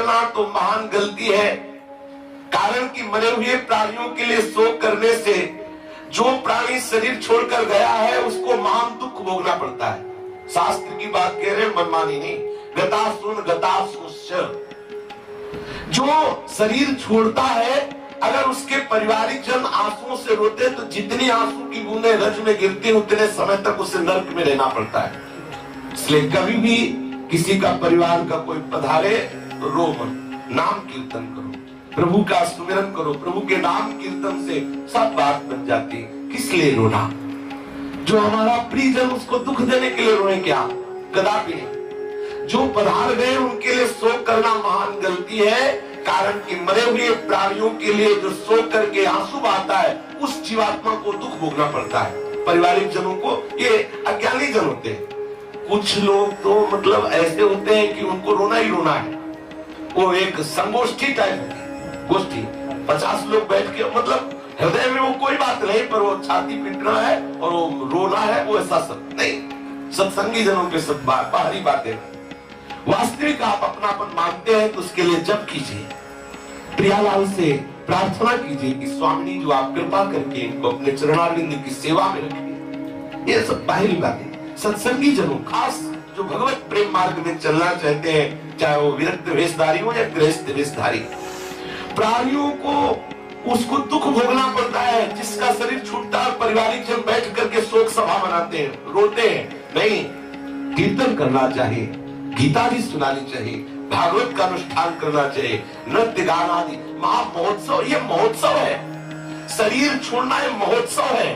करना तो महान गलती है। कारण कि मरे हुए प्राणियों के लिए शोक करने से जो प्राणी शरीर छोड़कर गया है उसको महान दुख भोगना पड़ता है। शास्त्र की बात कह रहे, मनमानी नहीं। गतासुश्च, जो शरीर छोड़ता है, अगर उसके पारिवारिक जन आंसुओं से रोते तो जितनी आंसू की बूंदें रज में गिरती उतने समय तक उसे नर्क में रहना पड़ता है। इसलिए कभी भी किसी का परिवार का कोई पधारे तो रो मत, नाम कीर्तन करो, प्रभु का सुमिरन करो। प्रभु के नाम कीर्तन से सब बात बन जाती। किस लिए रोना? जो हमारा प्रियजन उसको दुख देने के लिए रोए क्या? कदापि नहीं। जो पधार गए उनके लिए शोक करना महान गलती है। कारण कि मरे हुए प्राणियों के लिए जो शोक करके आंसू बहाता है उस जीवात्मा को दुख भोगना पड़ता है। पारिवारिक जनों को, ये अज्ञानी जन होते हैं। कुछ लोग तो मतलब ऐसे होते हैं कि उनको रोना ही रोना है। वो एक संगोष्ठी टाइप की गोष्ठी, 50 लोग बैठ के, मतलब हृदय में वो कोई बात नहीं, पर वो छाती पीटना है और वो रोना है, वो ऐसा सब नहीं। सत्संगी जनों के सब बाहरी बातें। वास्तविक आप अपनापन मानते हैं तो उसके लिए जप कीजिए, प्रियालाल से प्रार्थना कीजिए कि स्वामी जो आप कृपा करके इनको अपने चरणारविंद की सेवा में रखिए। ये सब बाहरी बातें। सत्संगी जनों, खास जो भगवत प्रेम मार्ग में चलना चाहते हैं, चाहे वो विरक्त वेशधारी हो या गृहस्थ वेशधारी, प्राणियों को उसको दुख भोगना पड़ता है। जिसका शरीर छूटता है, पारिवारिक जन बैठ करके शोक सभा मनाते हैं, रोते हैं। नहीं, कीर्तन करना चाहिए, गीता भी सुनानी चाहिए, भागवत का अनुष्ठान करना चाहिए, नृत्य गान आदि। महामहोत्सव, ये महोत्सव है। शरीर छोड़ना ये महोत्सव है।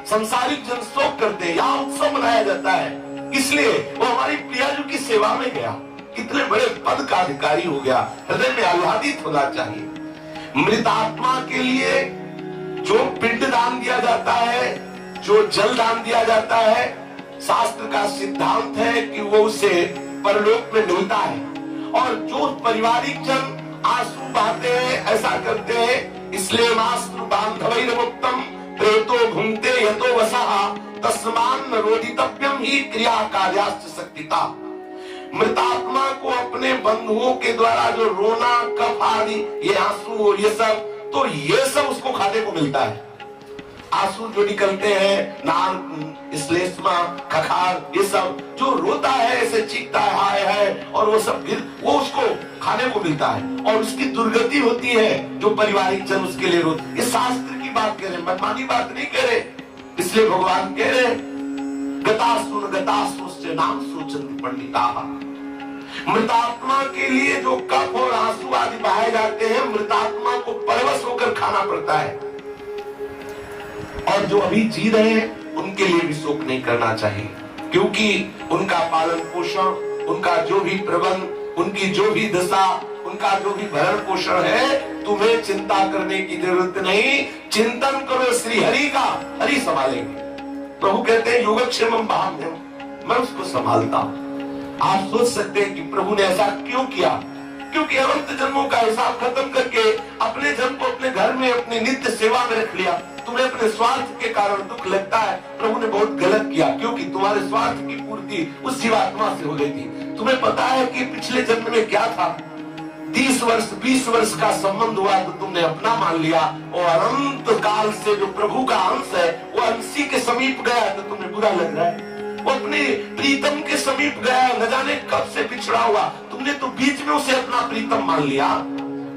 संसारिक जन शोक करते हैं, यहाँ उत्सव मनाया जाता है। इसलिए वो हमारी प्रियाजू की सेवा में गया, कितने बड़े पद का अधिकारी हो गया, हृदय में आह्लादित होना चाहिए। मृत आत्मा के लिए जो पिंड दान दिया जाता है, जो जल दान दिया जाता है, शास्त्र का सिद्धांत है कि वो उसे परलोक में मिलता है। और जो पारिवारिक जन आंसू बहाते हैं, ऐसा करते हैं, इसलिए मास्तु बांधवैर्मुक्तम प्रेतो भुंक्ते यतो वसः तस्मान् रोदितव्यम ही क्रिया कार्याश्च शक्तिता। मृतात्मा को अपने बंधुओं के द्वारा जो रोना, कफ आदि, ये आंसू, ये सब, तो ये सब उसको खाने को मिलता है। आंसू जो निकलते हैं, नाक, श्लेष्मा, खखार, ये सब जो रोता है, ऐसे चीखता है, हाय हाय, और वो सब वो उसको खाने को मिलता है। और उसकी दुर्गति होती है जो पारिवारिक जन उसके लिए रोते। ये शास्त्र की बात कह रहे, मनमानी बात नहीं कह रहे। इसलिए भगवान कह रहे, गतासुश्च नाम सोचन्ति पंडिताः। मृतात्मा के लिए जो कफ और आंसू आदि बहाए जाते हैं, मृतात्मा को परवश होकर खाना पड़ता है। और जो अभी जी रहे हैं उनके लिए भी शोक नहीं करना चाहिए, क्योंकि उनका पालन पोषण, उनका जो भी प्रबंध, उनकी जो भी दशा, उनका जो भी भरण पोषण है, तुम्हें चिंता करने की जरूरत नहीं। चिंतन करो श्री हरि का, हरि संभालेंगे। प्रभु कहते हैं योगक्षेमम भाव्यम, मैं उसको संभालता हूं। आप सोच सकते हैं कि प्रभु ने ऐसा क्यों किया? क्योंकि अनंत जन्मों का हिसाब खत्म करके अपने जन्म को अपने घर में अपनी नित्य सेवा में रख लिया। तुम्हें अपने स्वार्थ के कारण दुख लगता है, प्रभु ने बहुत गलत किया, क्योंकि तुम्हारे स्वार्थ की पूर्ति उस जीवात्मा से हो गई थी। तुम्हें पता है कि पिछले जन्म में क्या था? 30 वर्ष 20 वर्ष का संबंध हुआ तो तुमने अपना मान लिया, और अनंत काल से जो प्रभु का अंश है वो अंशी के समीप गया तो तुम्हें बुरा लग रहा है। वो अपने प्रीतम के समीप गया, न जाने कब से बिछड़ा हुआ, तुमने तो बीच में उसे अपना प्रीतम मान लिया।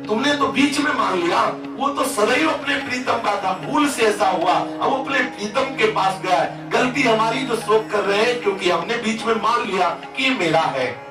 तुमने तो बीच में मान लिया, वो तो सदैव अपने प्रीतम का था, भूल से ऐसा हुआ, अब अपने प्रीतम के पास गया है। गलती हमारी जो शोक कर रहे हैं, क्योंकि हमने बीच में मान लिया कि मेरा है।